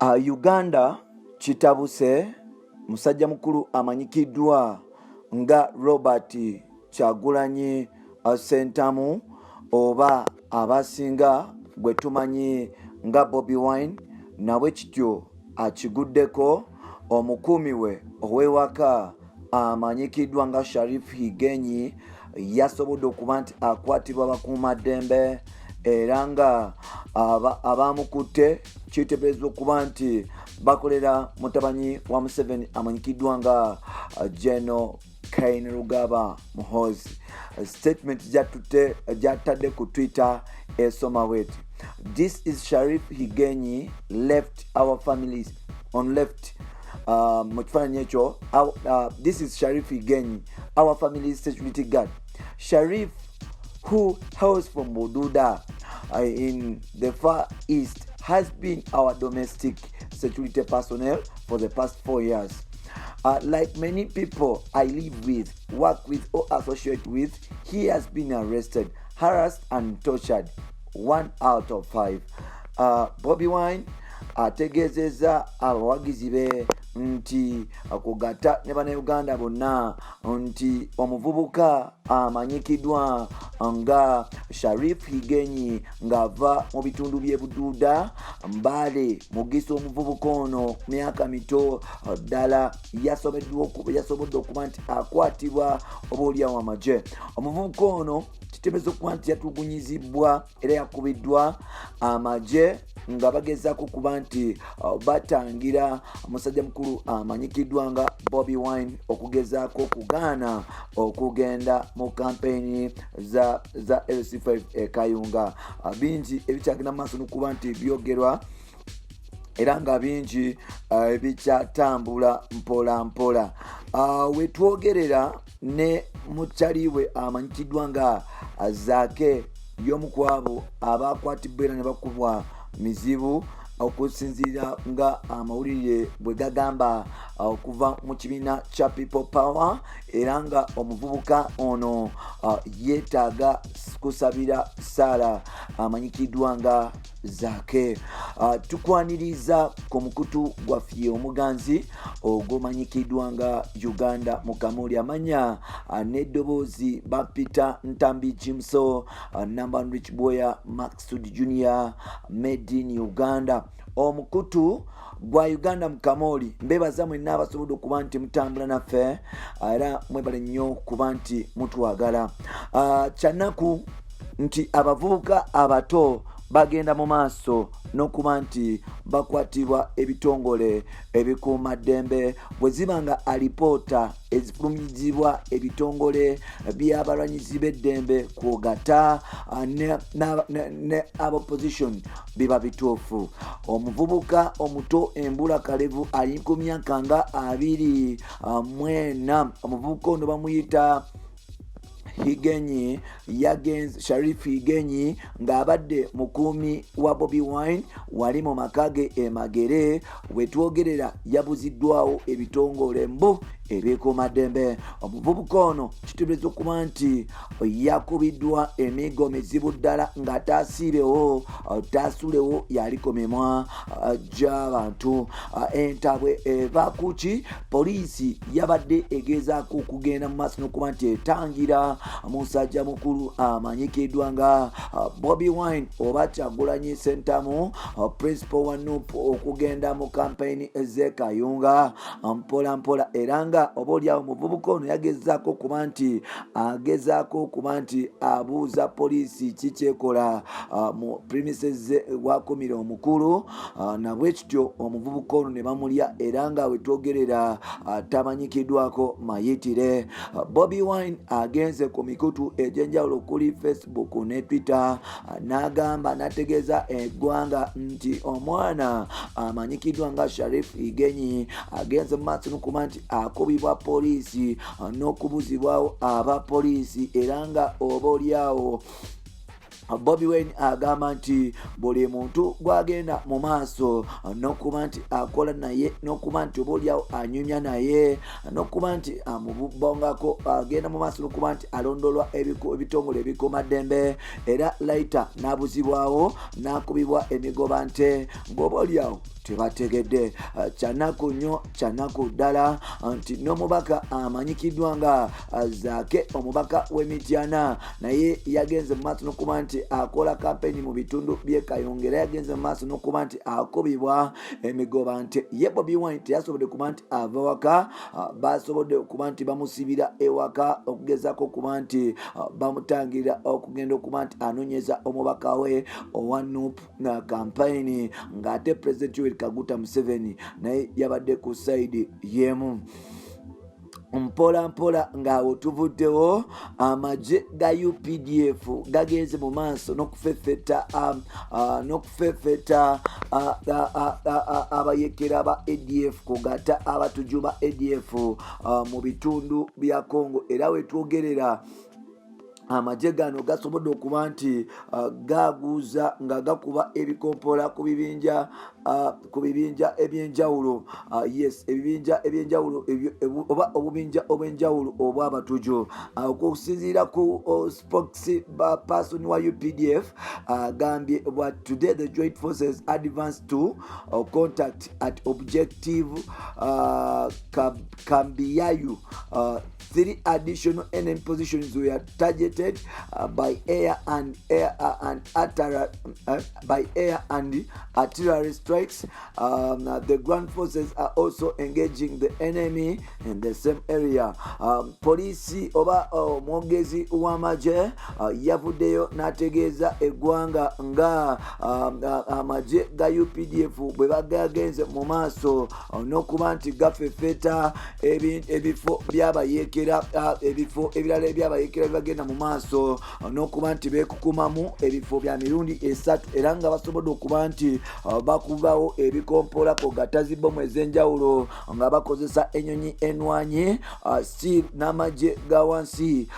Uganda kitabuse musajja mukulu amanyikiddwa nga Robert Kyagulanyi Ssentamu oba abasinga bwe tumanyi nga Bobi Wine nabwe kityo akiguddeko omukumi we ow'ewaka amanyikiddwa nga Shariff Higenyi yasobodde okuba nti akwatibwa bakuumaddembe era nga abamukutte kiteeberezebwa okuba nti bakolera mutabanyi wa Museveni amanyikiddwa nga General Kainerugaba Muhoozi. Statement gyatadde ku Twitter esoma weti: This is Shariff Higenyi left our families on left. This is Shariff Higenyi, our family's security guard. Shariff, who hails from Bududa in the Far East, has been our domestic security personnel for the past 4 years. Like many people I live with, work with, or associate with, he has been arrested, harassed, and tortured. 1 out of 5. Bobi Wine ategezeza abawagizi be nti akugata ne bana Uganda bonna nti omuvubuka amanyikiddwa nga Shariff Higenyi ngava mu bitundu bye Bududa Mbale Mugiso. Omuvubuka ono myaka mito ddala yasobodde okuba nti akwatibwa obaolyawo amagye. Omuvubuka ono kiteeberezebwa okuba nti yatulugunyizibwa era yakubiddwa amagye nga bagezaako kuba nti batangira omusajja mukulu amanyikiddwa nga Bobi Wine okugezaako okugaana okugenda mu kampeyini za LC5 Kayunga. Bingi ebikyagenda mu maaso n'okuba nti byogerwa era nga bingi bikyatambula mpola mpola. Wetwogerera ne mukyaliwe amanyikiddwa nga Zaake y'omu ku abo abakwatibwa era ne bakubwa mizibu okusinziira nga amawulire bwe gagamba okuva mu kibiina kya People Power, era nga omuvubuka ono yeetaaga kusabira Saala amanyikiddwa nga Zaake. Tukwaniriza ku mukutu gwaffe omuganzi ogumanyikiddwa nga Uganda Mukamooli, amanya n'eddoboozi bapita Ntambi Jimso, number Rich Boya Maxud Junior, made in Uganda. Omukutu gwa Uganda Mukamooli, mbebaza mwenna abasobodde okuba nti mutambula naffe era mwebale nnyo kuba nti mutwagala. Kyanaku nti abavubuka abato bagenda mu maaso n'okuba nti bakwatibwa ebitongole ebikuuma ddembe bwe ziba nga alipoota ezifulumizibwa ebitongole by'abalwanyizi b'eddembe kwogata ne opposition biba bituufu. Omuvubuka omuto embula kalevu ali ku myaka nga 24. Omuvubuka ono bamuyita Higenyi yagenze Shariff Higenyi ng'abadde mukuumi wa Bobi Wine wali mu makage emagere. Wetwogerera yabuziddwawo ebitongole mbu ebikuumaddembe. Omuvubuka ono kiteeberezebwa okuba nti yakubiddwa emigo mizibu ddala nga taasiibewo taasulewo yaliko mimwa gy'abantu. Entabwe eva kuki poliisi yabadde egezaako okugenda mu maaso n'okuba nti etangira musajja mukulu amanyikiddwa nga Bobi Wine oba Kyagulanyi Ssentamu, principal wa NUP, okugenda mu kampeyini z'e Kayunga mpola mpola, era nga obaolyawo omuvubuka ono yagezaako okuba nti abuuza poliisi kikyekola mu premises wakumira omukulu. Nabwe kityo omuvubuka ono ne bamulya era nga wetwogerera tamanyikiddwako mayitire. Bobi Wine agenze ku mikutu egy'enjawulo okuli Facebook ne Twitter n'agamba n'ategeeza eggwanga nti omwana amanyikiddwa nga Shariff Higenyi agenze mu maaso n'okuba nti akubibwa poliisi n'okubuzibwawo aba poliisi era nga obaolyawo Bobi Wine agamba nti buli muntu gwagenda mu maaso n'okuba nti akola naye n'okuba nti obaoliawo anyumya naye n'okuba nti amubongako agenda mu maaso n'okuba nti alondolwa ebitongole ebikuumaddembe era laita n'abuzibwawo n'akubibwa emigoba nte ng'obaoliawo tebategedde. Kyanaku nnyo kyanaku ddala nti n'omubaka amanyikiddwa nga Zaake omubaka w'Emityana naye yagenze mu maaso n'okuba nti akola kampeni mu bitundu by'e Kayunga era yagenze mu maaso n'okuba nti akubibwa emigoba nti ye Bobi Wine teyasobodde kuba nti ava waka, basobodde okuba nti bamusibira ewaka okugezaako okuba nti bamutangirira okugenda okuba nti anoonyeza omubaka we owa NUP na kampeyini ng'ate Pulezidenti Kaguta Museveni naye yabadde ku side yemu. Mpola mpola ng'awo tuvuddewo amagye ga UPDF gagenze mu maaso n'okufeffeta abayeekera ba ADF kugata abatuju ba ADF mu bitundu bya Congo era wetwogerera amagye gano gasobodde okuba nti gaguuza nga gakuba ebikompola ku bibinja ebyenjawulo ebibinja ebyenjawulo oba obubinja obwenjawulo obw'abatujo okusinziira ku spokesperson wa UPDF agambye today the joint forces advanced to contact at objective Kambiyayu. 3 additional enemy positions were targeted by air and artillery strikes. The ground forces are also engaging the enemy in the same area. Police oba mwogezi w'amagye yavuddeyo n'ategeeza eggwanga nga amagye ga UPDF bwe bagagenze mu maaso n'okuba nti gafeffeta ebifo by'abayeekera ebifo ebirala ebyabayeekera bibagenda mu maaso n'okuba nti beekukumamu ebifo bya mirundi 3 era nga basobodde okuba nti bakubawo ebikompola kogata zibbomu ez'enjawulo nga bakozesa ennyonyi enwanyi still n'amagye ga wansi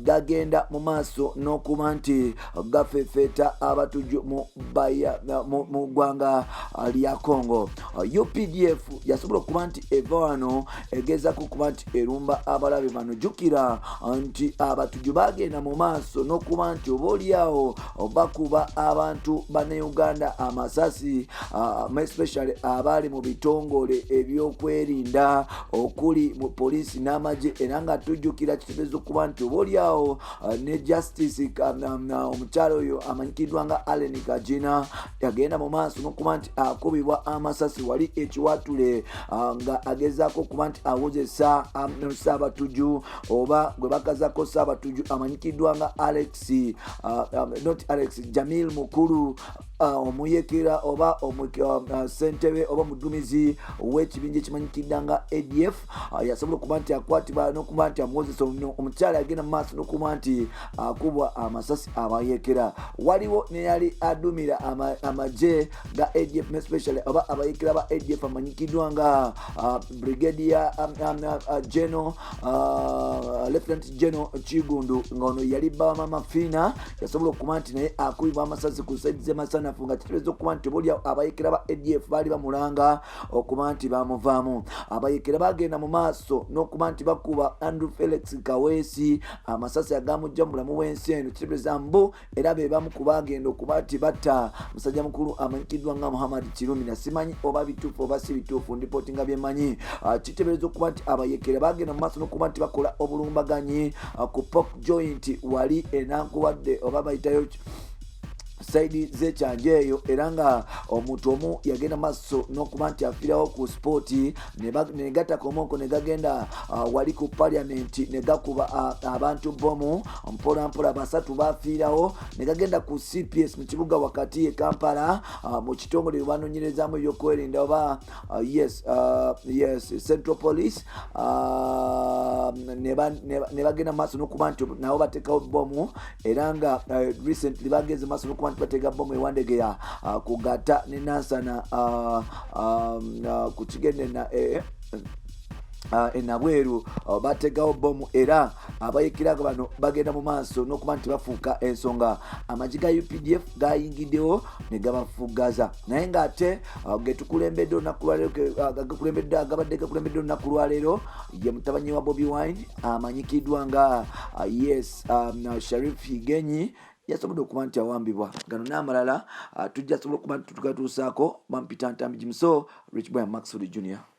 gagenda mu maaso n'okuba nti gafeffeta abatuju mu ggwanga lya Congo. UPDF yasobola okuba nti eva wano egezaako okuba nti erumba abalabe bano. Jjukira nti abatuju bagenda mu maaso n'okuba nti obaoliawo bakuba abantu bannayuganda amasasi especially abali mu bitongole ebyokwerinda okuli mu poliisi n'amagye era nga tujjukira kitegeeza okuba nti obaoliawo ne justice omukyalo oyo amanyikiddwa nga Allen Kajina yagenda mu maaso n'okuba nti akubibwa amasasi wali ekiwatule nga agezaako okuba nti awozesa Saabatuju oba gwe bakazako Saabatuju amanyikiddwa nga Jamil Mukulu omuyeekera oba ssentebe oba mudumizi w'ekibinja ekimanyikidda nga ADF yasobola okuba nti akwatibwa n'okuba nti amuwozesa omukyala yagenda mu maaso n'okuba nti akubwa amasasi abayeekera. Waliwo neyali adumira amagye ga ADF especially oba abayeekera ba ADF amanyikiddwa nga Brigadier General Lieutenant General Chigundu ng'ono yali Bamama Fina yasobola okuba nti naye akubibwa amasasi ku saidi z'Masana nga kitegeeza okuba nti buli abayeekera ba ADF baali bamulanga okuba nti bamuvaamu. Abayeekera bagenda mu maaso n'okuba nti bakuba Andrew Felix Kaweesi amasasi agamujja mu bulamu bw'ensi eno kitegeeza mbu era be bamu ku bagenda okuba nti batta musajja mukulu amanyikiddwa nga Muhammad Kirumi na simanyi oba bituufu oba si bituufu ndipooti nga byemanyi. Kitegeeza okuba nti abayeekera bagenda mu maaso n'okuba nti bakola obulumbaganyi ku Pok Joint wali enankuwadde oba bayitayo saidi z'ekyanja eyo era nga omuntu omu yagenda maaso n'okuba nti afiirawo ku spooti ne gatakomonko ne gagenda wali ku paliamenti ne gakuba abantu bomu mpola mpola 3 bafiirawo ne gagenda ku CPS mu kibuga wakati e Kampala mu kitongole banoonyerezaamu ebyokwerinda oba Central Police ne bagenda maaso n'okuba nti nabo bateekawo bomu era nga recently bagenze maaso n'okuba nti batega bomu ewandegeya kugata ne Nansana ku kigende na enabweru bategawo bomu era abayeekera bano bagenda mu maaso n'okuba nti bafuuka ensonga. Amagi ga UPDF gayingiddewo ne gabafugaza naye ng'ate getukulembedde olunaku lwaleero agabadde gakulembedde olunaku lwaleero ye mutabanyi wa Bobi Wine amanyikiddwa nga Sharif Higenyi yasobodde okuba nti awambibwa. Gano n'amalala tujja sobola okuba nti tukatuusaako. Mampita Ntambi Jimso, Rich Boy Maxwell Jr.